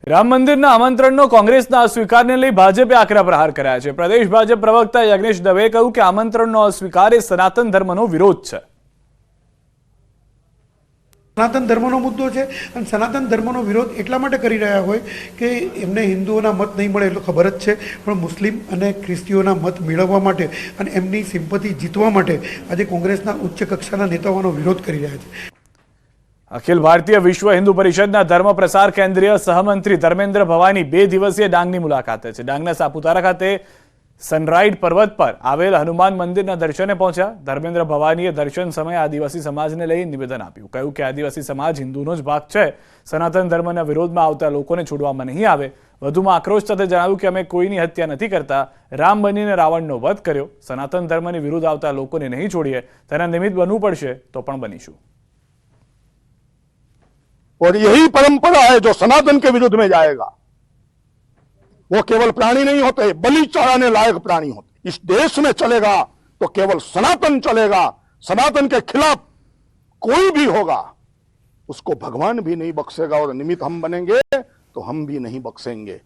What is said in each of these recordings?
રામ મંદિરના આમંત્રણનો કોંગ્રેસના અસ્વીકારને લઈ ભાજપે આકરા પ્રહાર કર્યા છે। પ્રદેશ ભાજપ પ્રવક્તા યજ્ઞેશ દવેએ કહ્યું કે આમંત્રણનો અસ્વીકાર એ સનાતન ધર્મનો વિરોધ છે। સનાતન ધર્મનો મુદ્દો છે અને સનાતન ધર્મનો વિરોધ એટલા માટે કરી રહ્યા હોય કે એમને હિન્દુઓના મત નહીં મળે એટલું ખબર જ છે, પણ મુસ્લિમ અને ખ્રિસ્તીઓના મત મેળવવા માટે અને એમની સિમ્પથી જીતવા માટે આજે કોંગ્રેસના ઉચ્ચ કક્ષાના નેતાઓનો વિરોધ કરી રહ્યા છે। અખિલ ભારતીય વિશ્વ હિન્દુ પરિષદના ધર્મ પ્રસાર કેન્દ્રીય સહમંત્રી ધર્મેન્દ્ર ભવાની 2 દિવસીય ડાંગની મુલાકાતે છે। ડાંગના સાપુતારા ખાતે સનરાઈડ પર્વત પર આવેલ હનુમાન મંદિરના દર્શને પહોંચ્યા। ધર્મેન્દ્ર ભવાનીએ દર્શન સમયે આદિવાસી સમાજને લઈ નિવેદન આપ્યું। કહ્યું કે આદિવાસી સમાજ હિન્દુનો જ ભાગ છે, સનાતન ધર્મના વિરોધમાં આવતા લોકોને છોડવામાં નહીં આવે। વધુમાં આક્રોશ સાથે જણાવ્યું કે અમે કોઈની હત્યા નથી કરતા, રામ બનીને રાવણનો વધ કર્યો। સનાતન ધર્મની વિરુદ્ધ આવતા લોકોને નહીં છોડીએ, તેના નિમિત્ત બનવું પડશે તો પણ બનીશું। और यही परंपरा है जो सनातन के विरुद्ध में जाएगा। वो केवल प्राणी नहीं होते, बलि चढ़ाने लायक प्राणी होते। इस देश में चलेगा तो केवल सनातन चलेगा। सनातन के खिलाफ कोई भी होगा उसको भगवान भी नहीं बख्शेगा, और निमित्त हम बनेंगे तो हम भी नहीं बख्शेंगे।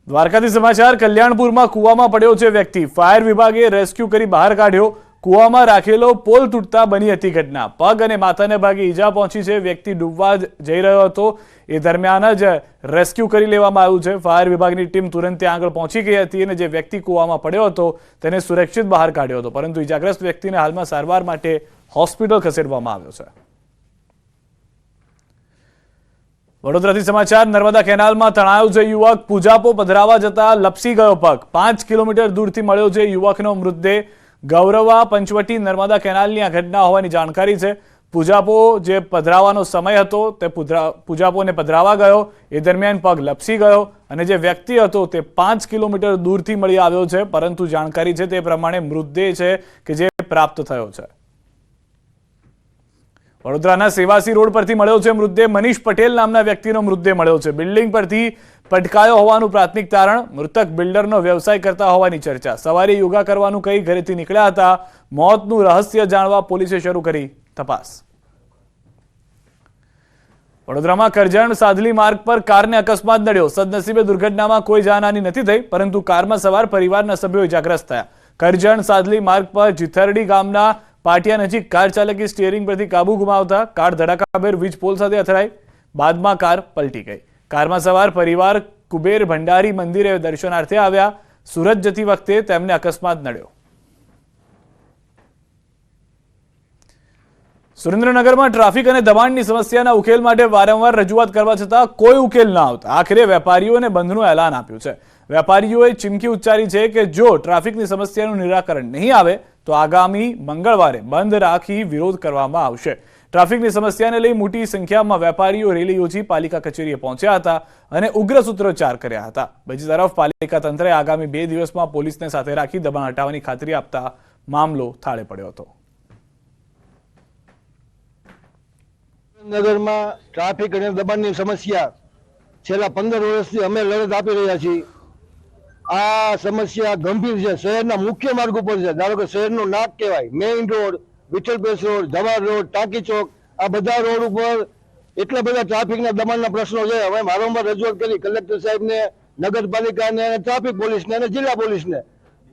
દ્વારકાથી સમાચાર। કલ્યાણપુરમાં કૂવામાં પડ્યો છે વ્યક્તિ, ફાયર વિભાગે રેસ્ક્યુ કરી બહાર કાઢ્યો। કૂવામાં રાખેલો પોલ તૂટતા બની હતી ઘટના। પગ અને માથાને ભાગે ઈજા પહોંચી છે। વ્યક્તિ ડૂબવા જઈ રહ્યો હતો, એ દરમિયાન જ રેસ્ક્યુ કરી લેવામાં આવ્યું છે। ફાયર વિભાગની ટીમ તુરંત ત્યાં આગળ પહોંચી ગઈ હતી અને જે વ્યક્તિ કૂવામાં પડ્યો હતો તેને સુરક્ષિત બહાર કાઢ્યો હતો, પરંતુ ઈજાગ્રસ્ત વ્યક્તિને હાલમાં સારવાર માટે હોસ્પિટલ ખસેડવામાં આવ્યો છે। વડોદરાથી સમાચાર। નર્મદા કેનાલમાં તણાયો છે યુવક, પૂજાપો પધરાવા જતા લપસી ગયો પગ। 5 કિલોમીટર દૂરથી મળ્યો છે યુવકનો મૃતદેહ। ગૌરવા પંચવટી નર્મદા કેનાલની આ ઘટના હોવાની જાણકારી છે। પૂજાપો જે પધરાવાનો સમય હતો તે પૂજાપોને પધરાવા ગયો, એ દરમિયાન પગ લપસી ગયો અને જે વ્યક્તિ હતો તે 5 કિલોમીટર દૂરથી મળી આવ્યો છે, પરંતુ જાણકારી છે તે પ્રમાણે મૃતદેહ છે કે જે પ્રાપ્ત થયો છે। વડોદરાના સેવાસી રોડ પરથી મળ્યો છે મૃતદેહ। મનીષ પટેલ નામના વ્યક્તિનો મૃતદેહ મળ્યો છે। બિલ્ડિંગ પરથી પટકાયો હોવાનું પ્રાથમિક તારણ। મૃતક બિલ્ડરનો વ્યવસાય કરતા હોવાની ચર્ચા। સવારે યોગા કરવાનું કહી ઘરેથી નીકળ્યા હતા। મોતનું રહસ્ય જાણવા પોલીસે શરૂ કરી તપાસ। વડોદરામાં કરજણ સાધલી માર્ગ પર કારને અકસ્માત નડ્યો। સદનસીબે દુર્ઘટનામાં કોઈ જાનહાની નથી થઈ, પરંતુ કારમાં સવાર પરિવારના સભ્યો ઇજાગ્રસ્ત થયા। કરજણ સાધલી માર્ગ પર જીથરડી ગામના પાટિયા નજીક કાર ચાલકે સ્ટીયરિંગ પરથી કાબુ ગુમાવતા કાર ધડાકાભેર વીજ પોલ સાથે અથડાઈ, બાદમાં કાર પલટી ગઈ। કારમાં સવાર પરિવાર કુબેર ભંડારી મંદિરે દર્શનાર્થે આવ્યા। સુરત જતી વખતે તેમને અકસ્માત નડ્યો। સુરેન્દ્રનગરમાં ટ્રાફિક અને દબાણની સમસ્યાના ઉકેલ માટે વારંવાર રજૂઆત કરવા છતાં કોઈ ઉકેલ ન આવતા આખરે વેપારીઓને બંધનું એલાન આપ્યું છે। વેપારીઓએ ચીમકી ઉચ્ચારી છે કે જો ટ્રાફિકની સમસ્યાનું નિરાકરણ નહીં આવે તો આગામી મંગળવારે બંધ રાખી વિરોધ કરવામાં આવશે। ટ્રાફિકની સમસ્યાને લઈ મોટી સંખ્યામાં વેપારીઓ રેલી યોજી પાલિકા કચેરીએ પહોંચ્યા હતા અને ઉગ્ર સૂત્રોચ્ચાર કર્યા હતા। બીજી તરફ પાલિકા તંત્રે આગામી 2 દિવસમાં પોલીસને સાથે રાખી દબાણ હટાવવાની ખાતરી આપતા મામલો થાળે પડ્યો હતો। નગરમાં ટ્રાફિક અને દબાણની સમસ્યા છેલ્લા 15 વર્ષથી અમે લડત આપી રહ્યા છીએ। આ સમસ્યા ગંભીર છે, શહેરના મુખ્ય માર્ગ ઉપર છે। ધારો કે શહેરનું નાક કહેવાય, મેઇન રોડ, વિઠ્ઠલ પેસ રોડ, ધવાડ રોડ, ટાંકી ચોક, આ બધા રોડ ઉપર એટલા બધા ટ્રાફિકના દબાણના પ્રશ્નો છે। હવે વારંવાર રજૂઆત કરી કલેક્ટર સાહેબને, નગરપાલિકાને, ટ્રાફિક પોલીસને અને જિલ્લા પોલીસને,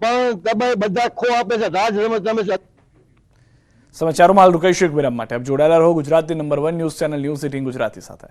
પણ તમે બધા ખો આપે છે, રાજ રમત રમે છે। સમાચારોમાં હાલ રૂકીશું એક વિરામ માટે। આપ જોડાયેલા રહો ગુજરાતની number 1 news channel news 18 Gujarati સાથે।